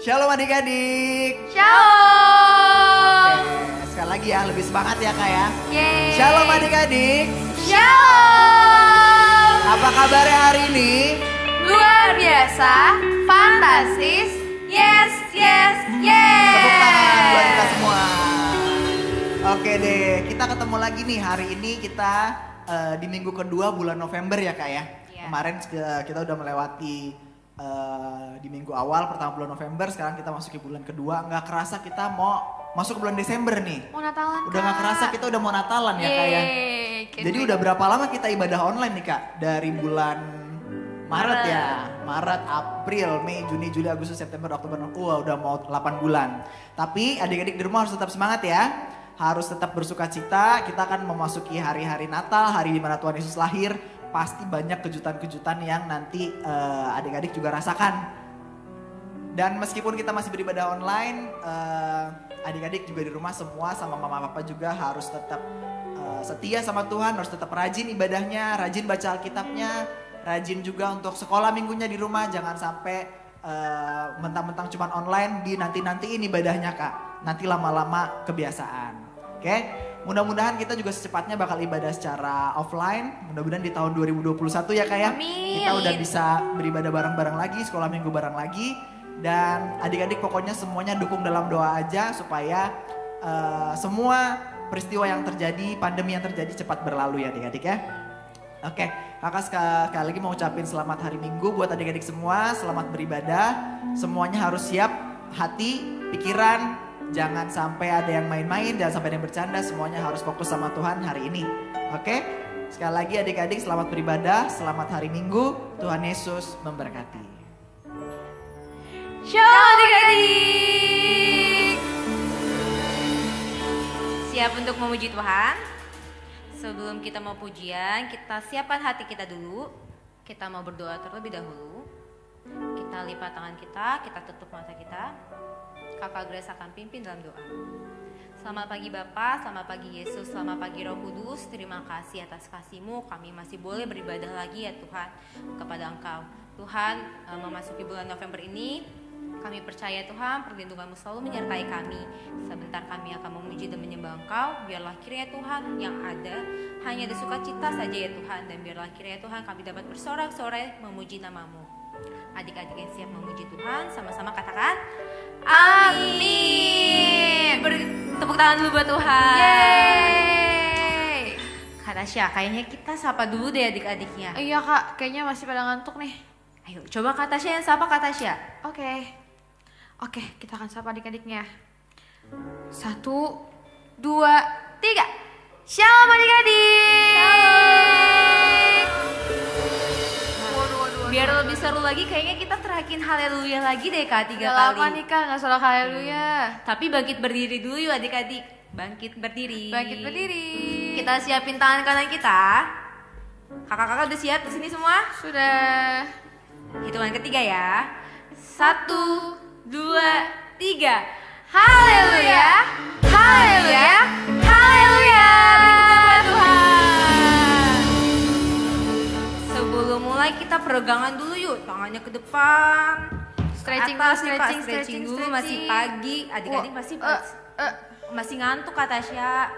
Shalom adik-adik. Shalom. Oke, sekali lagi ya, lebih semangat ya kak ya. Yeay. Shalom adik-adik. Shalom. Apa kabarnya hari ini? Luar biasa, fantastis. Yes, yes, yes. Tepuk tangan buat kita semua. Oke deh, kita ketemu lagi nih hari ini kita di minggu kedua bulan November ya kak ya. Iya. Kemarin kita udah melewati di minggu awal pertama bulan November, sekarang kita masuk ke bulan kedua. Nggak kerasa kita mau masuk ke bulan Desember nih. Mau Natalan, Udah nggak kerasa kita udah mau Natalan ya kak ya. Jadi udah berapa lama kita ibadah online nih kak? Dari bulan Maret ya. Maret, April, Mei, Juni, Juli, Agustus, September, Oktober, November. Udah mau 8 bulan. Tapi adik-adik di rumah harus tetap semangat ya. Harus tetap bersuka cita. Kita akan memasuki hari-hari Natal, hari di mana Tuhan Yesus lahir. Pasti banyak kejutan-kejutan yang nanti adik-adik juga rasakan. Dan meskipun kita masih beribadah online, adik-adik juga di rumah semua sama mama papa juga harus tetap setia sama Tuhan, harus tetap rajin ibadahnya, rajin baca Alkitabnya, rajin juga untuk sekolah minggunya di rumah. Jangan sampai mentang-mentang cuman online di nanti-nantiin ibadahnya kak. Nanti lama-lama kebiasaan. Oke, mudah-mudahan kita juga secepatnya bakal ibadah secara offline. Mudah-mudahan di tahun 2021 ya kak ya. Amin. Kita udah bisa beribadah bareng-bareng lagi, sekolah minggu bareng lagi. Dan adik-adik pokoknya semuanya dukung dalam doa aja supaya semua peristiwa yang terjadi, pandemi yang terjadi cepat berlalu ya adik-adik ya. Oke, kakak sekali lagi mau ucapin selamat hari Minggu buat adik-adik semua, selamat beribadah. Semuanya harus siap, hati, pikiran, jangan sampai ada yang main-main, jangan sampai ada yang bercanda, semuanya harus fokus sama Tuhan hari ini. Oke, sekali lagi adik-adik selamat beribadah, selamat hari Minggu, Tuhan Yesus memberkati. Shalom adik-adik. Siap untuk memuji Tuhan? Sebelum kita mau pujian, kita siapkan hati kita dulu. Kita mau berdoa terlebih dahulu. Kita lipat tangan kita tutup mata kita. Kakak Grace akan pimpin dalam doa. Selamat pagi Bapa, selamat pagi Yesus, selamat pagi Roh Kudus. Terima kasih atas kasih-Mu, kami masih boleh beribadah lagi ya Tuhan kepada Engkau. Tuhan, memasuki bulan November ini, kami percaya Tuhan perlindungan-Mu selalu menyertai kami. Sebentar kami akan memuji dan menyembah Engkau. Biarlah kiranya Tuhan yang ada hanya ada sukacita saja ya Tuhan. Dan biarlah kiranya Tuhan kami dapat bersorak-sorai memuji nama-Mu. Adik-adik yang siap memuji Tuhan, sama-sama katakan amin. Tepuk tangan dulu buat Tuhan. Yeay. Kak Tasya, kayaknya kita sapa dulu deh adik-adiknya. Iya kak, kayaknya masih pada ngantuk nih. Ayo coba Kak Tasya yang sapa Kak Tasya. Oke, kita akan sapa adik-adiknya. 1, 2, 3. Shalom adik-adik. Biar lebih seru lagi kayaknya kita terakin haleluya lagi deh Kak 3 Gak kali. lama nih kak, gak salah haleluya. Tapi bangkit berdiri dulu yuk adik-adik. Bangkit berdiri. Bangkit berdiri. Kita siapin tangan kanan kita. Kakak-kakak udah siap di sini semua? Sudah. Hitungan ketiga ya. 1, 2, 3. Haleluya. Haleluya. Haleluya. Tuhan. Sebelum mulai kita peregangan dulu yuk. Tangannya ke depan. Stretching Atas dulu, nih, Pak. stretching, Stretching dulu. stretching. Masih pagi. Adik-adik pasti masih ngantuk Kak Tasya.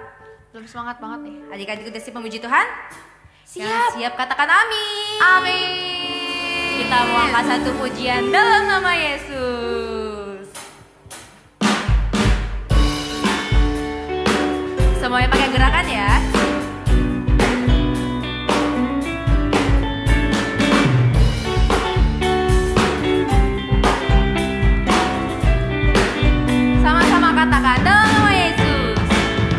Belum semangat banget nih. Adik-adik udah siap memuji Tuhan? Siap. Siap katakan amin. Amin. Kita mau angkat satu pujian dalam nama Yesus. Semuanya pakai gerakan ya. Sama-sama katakan dalam nama Yesus.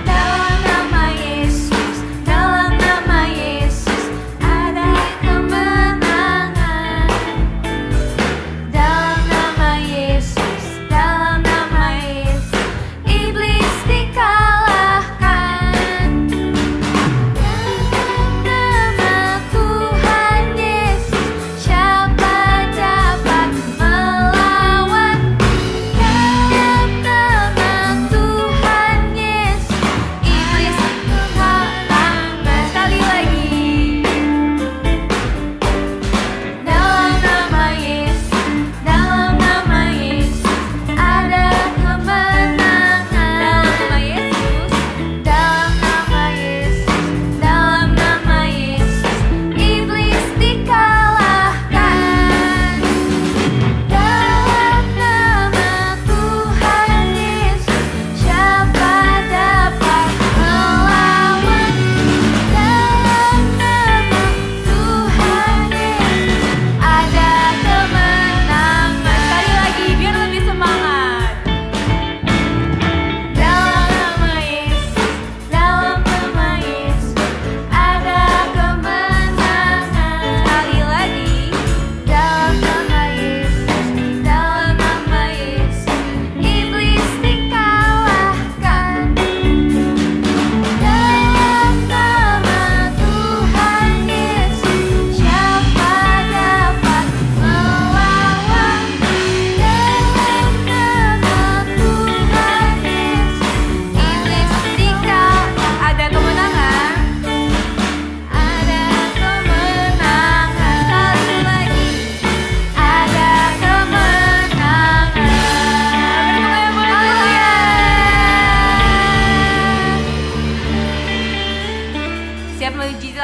Dalam nama Yesus, dalam nama Yesus ada kemenangan. Dalam nama Yesus, dalam nama Yesus iblis dikalahkan.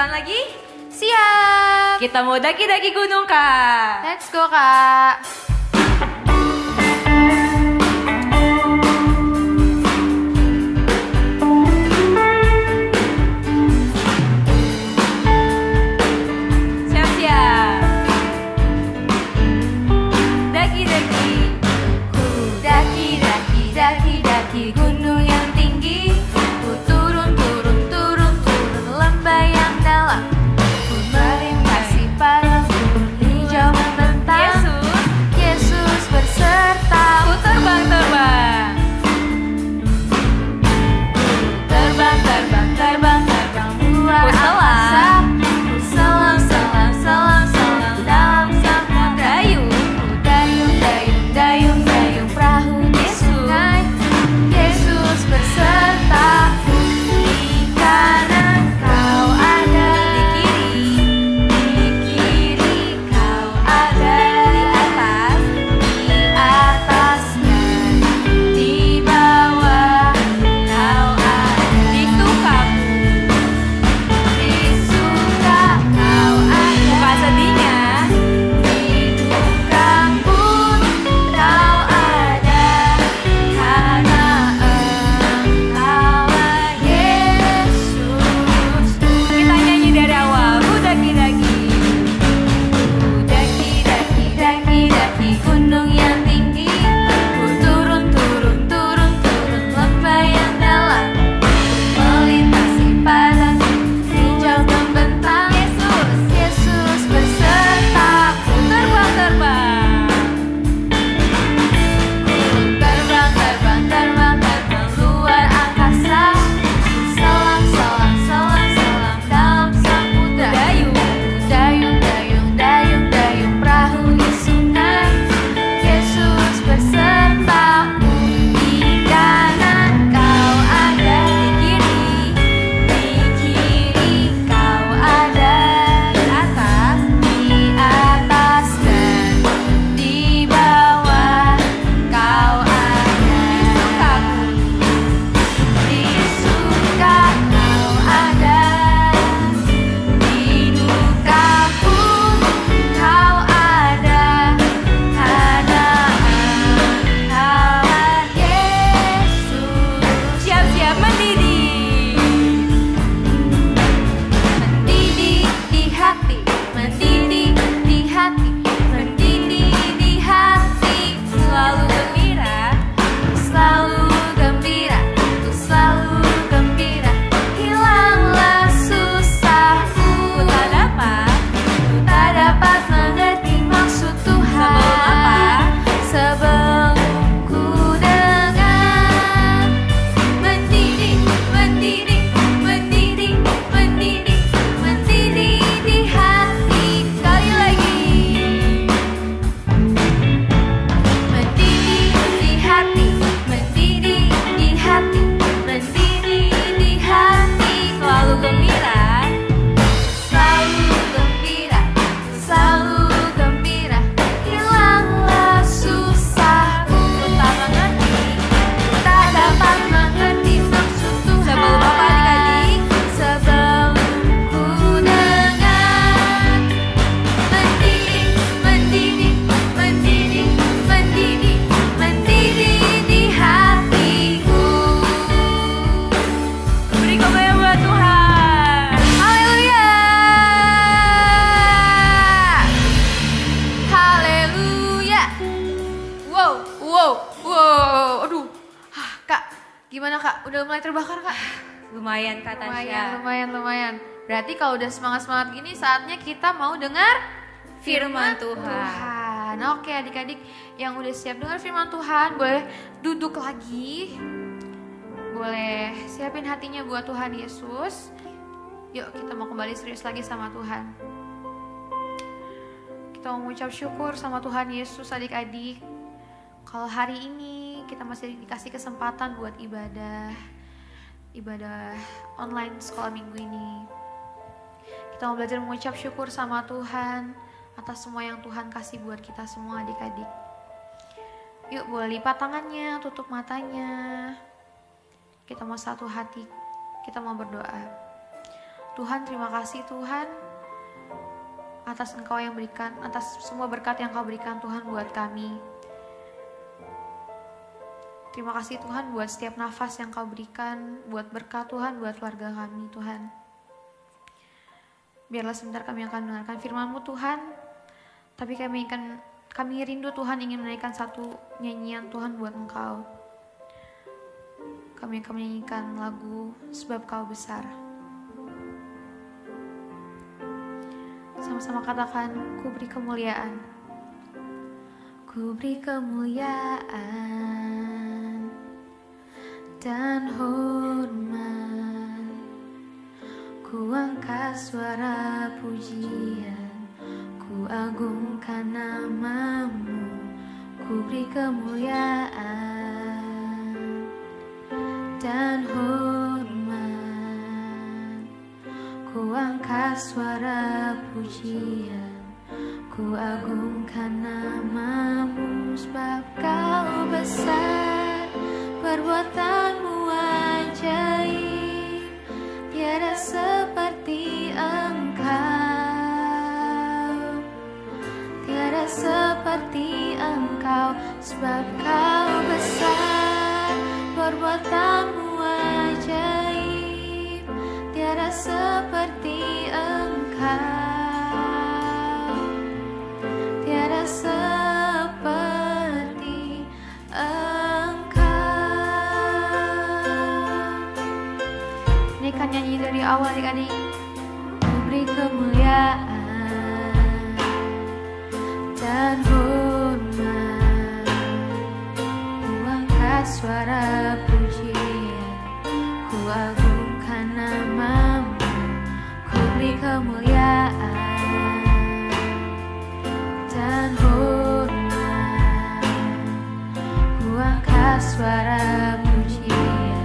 Siapan lagi? Siap. Kita mau daki-daki gunung, Kak. Let's go, Kak. Siap-siap. Daki-daki. Ku daki gunung yang tinggi. Ku turun lembah yang dalam. Ku melintasi padang gurun hijau membentang. Yesus berserta. Ku terbang-terbang. Terbang luar Ku selam. angkasa. Ku selam dalam samudra. Dayung perahu di sungai. Yesus bersertaku. Di kanan kau ada, Di kiri kau ada, di atas, dan di bawah kau ada. di sukaku. Di suka kau ada, Bukan sedihnya. di duka pun kau ada, karena Engkaulah Yesus. Kita nyanyi dari awal. Ku daki-daki. Daki gunung yang tinggi. Ku turun lembah yang dalam. Melintasi padang hijau membentang. Yesus bersertaku. Terbang-terbang. Terbang luar angkasa. Selam dalam samudra. Dayung perahu di sungai. Yesus bersertaku. Di kanan kau ada, di kiri kau ada, di atas dan di bawah kau ada. Di suka kau ada, di duka pun kau ada, karena Engkaulah Yesus. Siap-siap mendidih. Mendidih di hati, mendidih di hati, mendidih di hati. Selalu gembira. Selalu gembira, hilanglah susahku. Ku tak dapat. Ku tak dapat mengerti maksud Tuhan. Sebelum ku dengar. Mendidih di hati. Sekali lagi. Mendidih di hati, mendidih di hati, mendidih di hati. Selalu gembira. Selalu gembira, hilanglah susahku. Tak dapat mengerti maksud Tuhan. Sebelum apa, adik-adik? Sebelum ku dengar. Mendidih di hatiku. Beri kemuliaan buat Tuhan. Haleluya. Haleluya. Wow. Aduh. Kak, gimana Kak? Udah mulai terbakar Kak? Lumayan, Kak Tasya. Lumayan. Berarti kalau udah semangat-semangat gini saatnya kita mau dengar Firman Tuhan. Tuhan. Oke adik-adik yang udah siap dengar firman Tuhan, boleh duduk lagi. Boleh siapin hatinya buat Tuhan Yesus. Yuk kita mau kembali serius lagi sama Tuhan. Kita mau mengucap syukur sama Tuhan Yesus adik-adik. Kalau hari ini kita masih dikasih kesempatan buat ibadah online sekolah minggu ini. Kita mau belajar mengucap syukur sama Tuhan atas semua yang Tuhan kasih buat kita semua adik-adik. Yuk boleh lipat tangannya, tutup matanya. Kita mau satu hati, kita mau berdoa. Tuhan, terima kasih Tuhan atas Engkau yang berikan, atas semua berkat yang Kau berikan Tuhan buat kami. Terima kasih Tuhan buat setiap nafas yang Kau berikan, buat berkat Tuhan, buat keluarga kami Tuhan. Biarlah sebentar kami akan mendengarkan firman-Mu Tuhan, tapi kami rindu Tuhan ingin menaikkan satu nyanyian Tuhan buat Engkau. Kami akan menyanyikan lagu Sebab Kau Besar. Sama-sama katakan, ku beri kemuliaan. Ku beri kemuliaan dan hormat. Ku angkat suara pujian, ku agungkan nama-Mu. Ku beri kemuliaan dan hormat. Ku angkat suara pujian, ku agungkan nama-Mu. Sebab Kau besar, perbuatan-Mu ajaib, tiada seperti Engkau, tiada seperti Engkau. Sebab Kau besar, perbuatan-Mu ajaib, tiada seperti Engkau, tiada seperti Engkau. Ini kan nyanyi dari awal adik-adik. Ku beri kemuliaan dan hormat, ku angkat suara pujian, ku agungkan nama-Mu. Ku beri kemuliaan dan hormat, ku angkat suara pujian,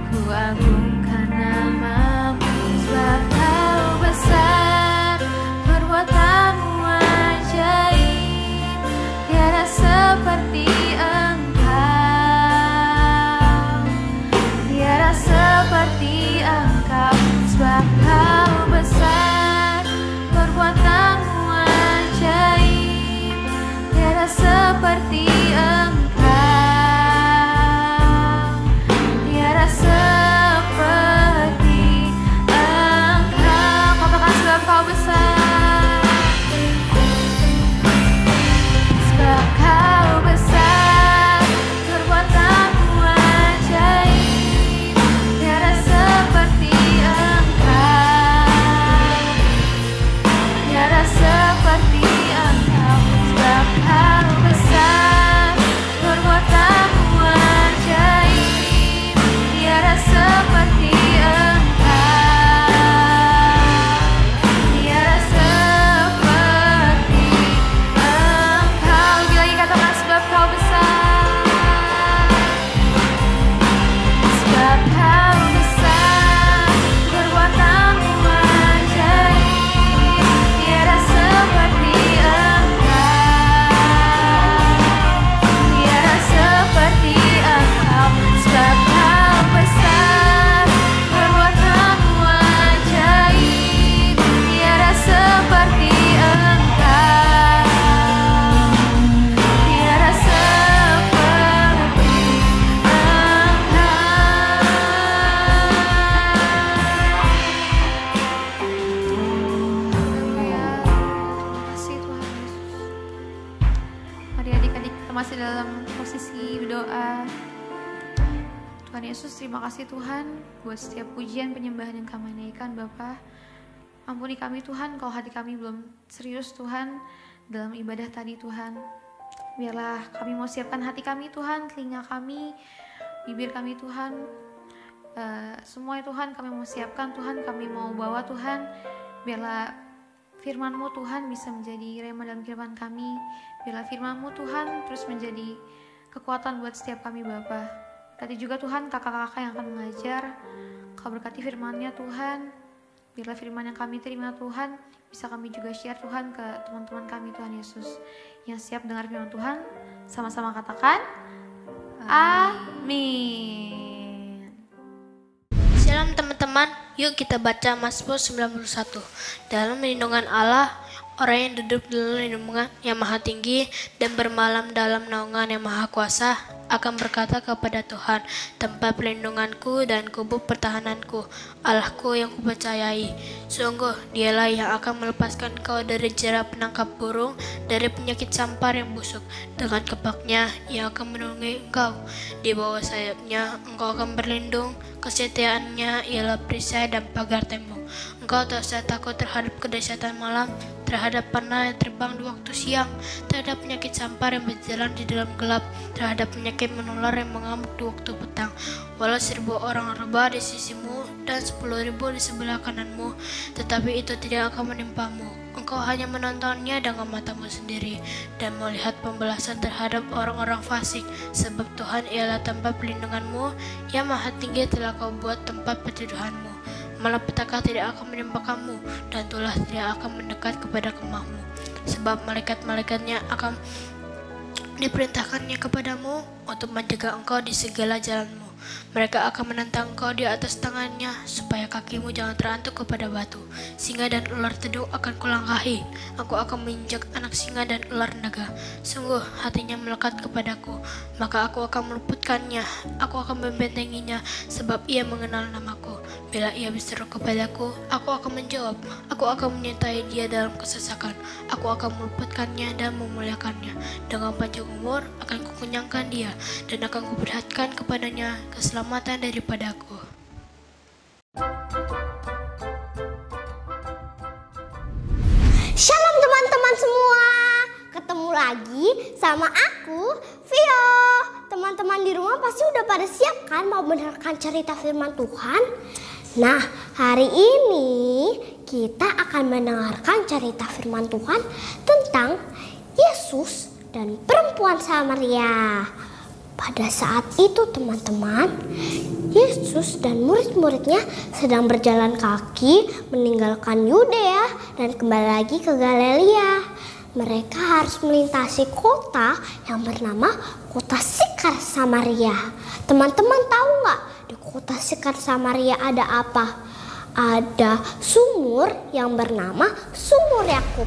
ku agungkan nama-Mu. Sebab Kau besar, perbuatan-Mu ajaib, tiada seperti Engkau, tiada seperti Engkau. Sebab Kau besar, perbuatan-Mu ajaib, tiada seperti Engkau, tiada seperti Engkau. Katakan sebab Kau besar, sebab Kau besar, perbuatan-Mu ajaib, tiada seperti Engkau, tiada seperti Engkau. Sebab Kau besar, perbuatan-Mu ajaib, tiada seperti Engkau, tiada seperti Engkau. Lagi lagi katakan sebab Kau besar, sebab Kau besar, perbuatan-Mu ajaib, tiada seperti Engkau, tiada seperti Engkau. Sebab Kau besar, perbuatan-Mu ajaib, tiada seperti Engkau, tiada seperti Kasih Tuhan Yesus. Mari adik-adik kita masih dalam posisi berdoa. Tuhan Yesus, terima kasih Tuhan buat setiap pujian penyembahan yang kami naikkan Bapa. Ampuni kami Tuhan kalau hati kami belum serius Tuhan dalam ibadah tadi Tuhan. Biarlah kami mau siapkan hati kami Tuhan, telinga kami, bibir kami Tuhan, semua Tuhan kami mau siapkan Tuhan, kami mau bawa Tuhan. Biarlah firman-Mu Tuhan bisa menjadi rema dalam kehidupan kami. Biarlah firman-Mu Tuhan terus menjadi kekuatan buat setiap kami Bapa. Berkati juga Tuhan kakak-kakak yang akan mengajar. Kau berkati firman-Nya Tuhan. Biarlah firman yang kami terima Tuhan bisa kami juga share Tuhan ke teman-teman kami Tuhan Yesus yang siap dengar firman Tuhan. Sama-sama katakan amin. Shalom teman-teman. Teman-teman, yuk kita baca Mazmur 91. Dalam lindungan Allah, orang yang duduk dalam lindungan yang maha tinggi dan bermalam dalam naungan yang maha kuasa akan berkata kepada Tuhan, tempat perlindunganku dan kubu pertahananku, Allahku yang kupercayai. Sungguh, dialah yang akan melepaskan kau dari jerat penangkap burung, dari penyakit sampar yang busuk. Dengan kepaknya, ia akan melindungi engkau. Di bawah sayapnya, engkau akan berlindung. Kesetiaannya ialah perisai dan pagar tembok. Engkau tak usah takut terhadap kedahsyatan malam, terhadap panah yang terbang di waktu siang, terhadap penyakit sampar yang berjalan di dalam gelap, terhadap penyakit menular yang mengamuk di waktu petang. Walau 1000 orang rebah di sisimu dan 10.000 di sebelah kananmu, tetapi itu tidak akan menimpamu. Engkau hanya menontonnya dengan matamu sendiri dan melihat pembalasan terhadap orang-orang fasik, sebab Tuhan ialah tempat perlindunganmu, yang maha tinggi telah kau buat tempat perteduhanmu. Malapetaka tidak akan menimpa kamu, dan tulah tidak akan mendekat kepada kemahmu. Sebab malaikat-malaikatnya akan diperintahkannya kepadamu untuk menjaga engkau di segala jalanmu. Mereka akan menentang engkau di atas tangannya, supaya kakimu jangan terantuk kepada batu. Singa dan ular tedung akan kulangkahi. Aku akan menginjak anak singa dan ular naga. Sungguh hatinya melekat kepadaku, maka aku akan meluputkannya. Aku akan membentenginya, sebab ia mengenal namaku. Bila ia berseru kepadaku, aku akan menjawab. Aku akan menyertai dia dalam kesesakan. Aku akan meluputkannya dan memuliakannya. Dengan panjang umur akan kukenyangkan dia, dan akan kuperlihatkan kepadanya keselamatan daripadaku. Shalom teman-teman semua, ketemu lagi sama aku, Vio. Teman-teman di rumah pasti udah pada siap kan mau mendengarkan cerita firman Tuhan? Nah, hari ini kita akan mendengarkan cerita firman Tuhan tentang Yesus dan perempuan Samaria. Pada saat itu teman-teman, Yesus dan murid-muridnya sedang berjalan kaki meninggalkan Yudea dan kembali lagi ke Galilea. Mereka harus melintasi kota yang bernama kota Sikar Samaria. Teman-teman tahu nggak di kota Sikar Samaria ada apa? Ada sumur yang bernama Sumur Yakub.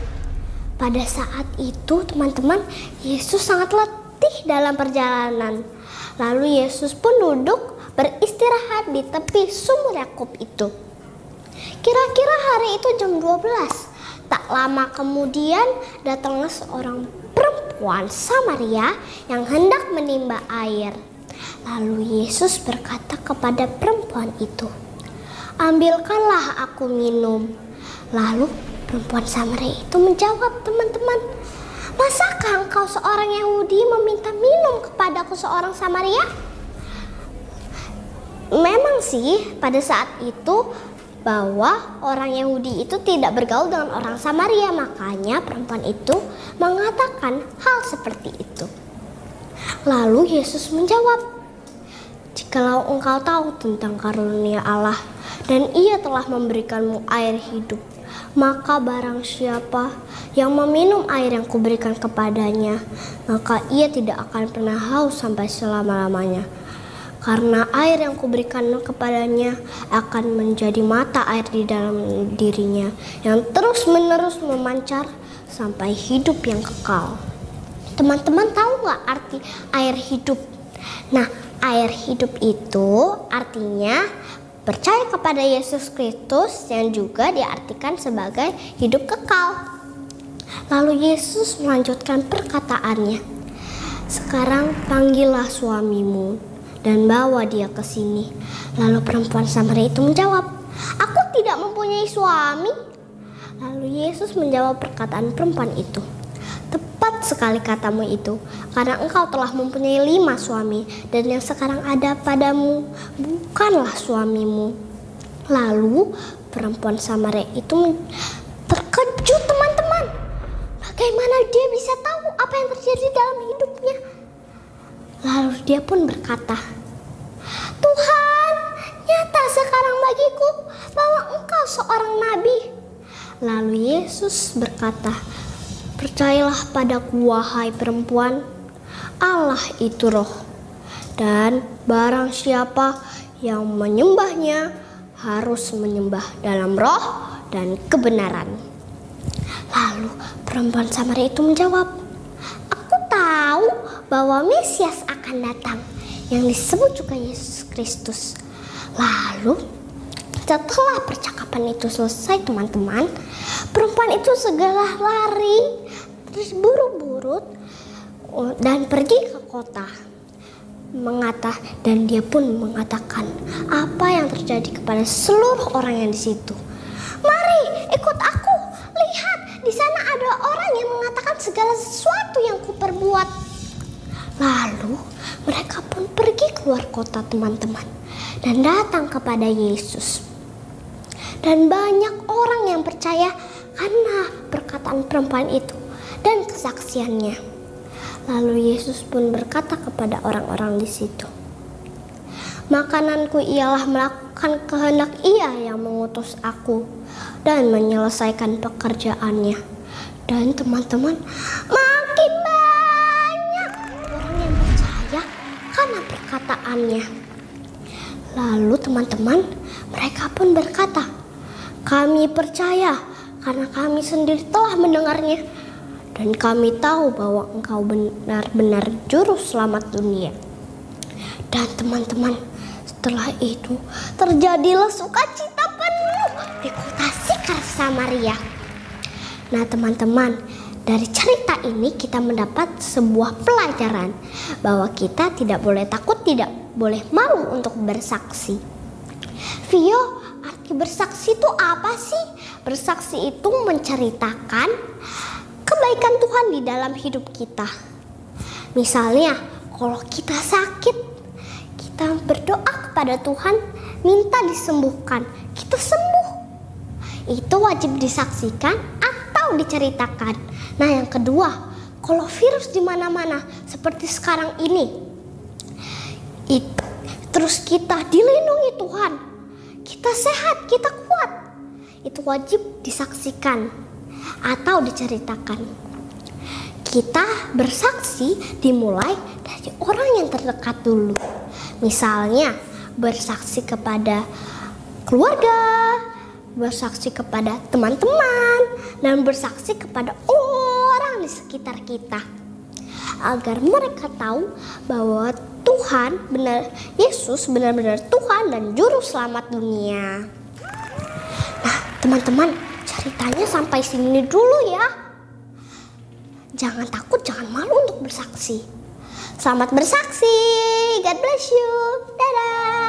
Pada saat itu teman-teman, Yesus sangat letih dalam perjalanan. Lalu Yesus pun duduk beristirahat di tepi Sumur Yakub itu. Kira-kira hari itu jam 12. Tak lama kemudian datanglah seorang perempuan Samaria yang hendak menimba air. Lalu Yesus berkata kepada perempuan itu, "Ambilkanlah aku minum." Lalu perempuan Samaria itu menjawab, teman-teman, "Masakah engkau seorang Yahudi meminta minum kepadaku seorang Samaria?" Memang sih pada saat itu bahwa orang Yahudi itu tidak bergaul dengan orang Samaria, makanya perempuan itu mengatakan hal seperti itu. Lalu Yesus menjawab, "Jikalau engkau tahu tentang karunia Allah dan Ia telah memberikanmu air hidup, maka barang siapa yang meminum air yang kuberikan kepadanya, maka ia tidak akan pernah haus sampai selama-lamanya. Karena air yang kuberikan kepadanya akan menjadi mata air di dalam dirinya, yang terus-menerus memancar sampai hidup yang kekal." Teman-teman tahu nggak arti air hidup? Nah, air hidup itu artinya percaya kepada Yesus Kristus, yang juga diartikan sebagai hidup kekal. Lalu Yesus melanjutkan perkataannya, "Sekarang panggillah suamimu dan bawa dia ke sini." Lalu perempuan Samaria itu menjawab, "Aku tidak mempunyai suami." Lalu Yesus menjawab perkataan perempuan itu, "Tepat sekali katamu itu, karena engkau telah mempunyai 5 suami, dan yang sekarang ada padamu bukanlah suamimu." Lalu perempuan Samaria itu terkejut, teman-teman. Bagaimana dia bisa tahu apa yang terjadi dalam hidupnya? Lalu dia pun berkata, "Tuhan, nyata sekarang bagiku bahwa engkau seorang nabi." Lalu Yesus berkata, "Percayalah padaku wahai perempuan, Allah itu roh, dan barang siapa yang menyembahnya harus menyembah dalam roh dan kebenaran. Lalu perempuan Samaria itu menjawab, aku tahu bahwa Mesias akan datang yang disebut juga Yesus Kristus. Lalu setelah percakapan itu selesai teman-teman, perempuan itu segera lari terus buru-buru dan pergi ke kota. Dan dia pun mengatakan apa yang terjadi kepada seluruh orang yang di situ. Mari ikut aku, lihat di sana ada orang yang mengatakan segala sesuatu yang kuperbuat. Lalu mereka pun pergi keluar kota teman-teman dan datang kepada Yesus. Dan banyak orang yang percaya karena perkataan perempuan itu dan kesaksiannya. Lalu Yesus pun berkata kepada orang-orang di situ, makananku ialah melakukan kehendak Ia yang mengutus aku dan menyelesaikan pekerjaannya. Dan teman-teman, makin banyak orang yang percaya karena perkataannya. Lalu teman-teman, mereka pun berkata, kami percaya karena kami sendiri telah mendengarnya. Dan kami tahu bahwa Engkau benar-benar juru selamat dunia. Dan teman-teman, setelah itu terjadilah sukacita penuh di kota Sikar Samaria. Nah teman-teman, dari cerita ini kita mendapat sebuah pelajaran bahwa kita tidak boleh takut, tidak boleh malu untuk bersaksi. Vio, arti bersaksi itu apa sih? Bersaksi itu menceritakan kebaikan Tuhan di dalam hidup kita. Misalnya, kalau kita sakit, kita berdoa kepada Tuhan, minta disembuhkan, kita sembuh. Itu wajib disaksikan atau diceritakan. Nah, yang kedua, kalau virus di mana-mana seperti sekarang ini, terus kita dilindungi Tuhan, kita sehat, kita kuat, itu wajib disaksikan atau diceritakan. Kita bersaksi dimulai dari orang yang terdekat dulu. Misalnya bersaksi kepada keluarga, bersaksi kepada teman-teman, dan bersaksi kepada orang di sekitar kita. Agar mereka tahu bahwa Yesus benar-benar Tuhan dan Juru Selamat dunia. Nah teman-teman, ceritanya sampai sini dulu ya. Jangan takut, jangan malu untuk bersaksi. Selamat bersaksi. God bless you. Dadah.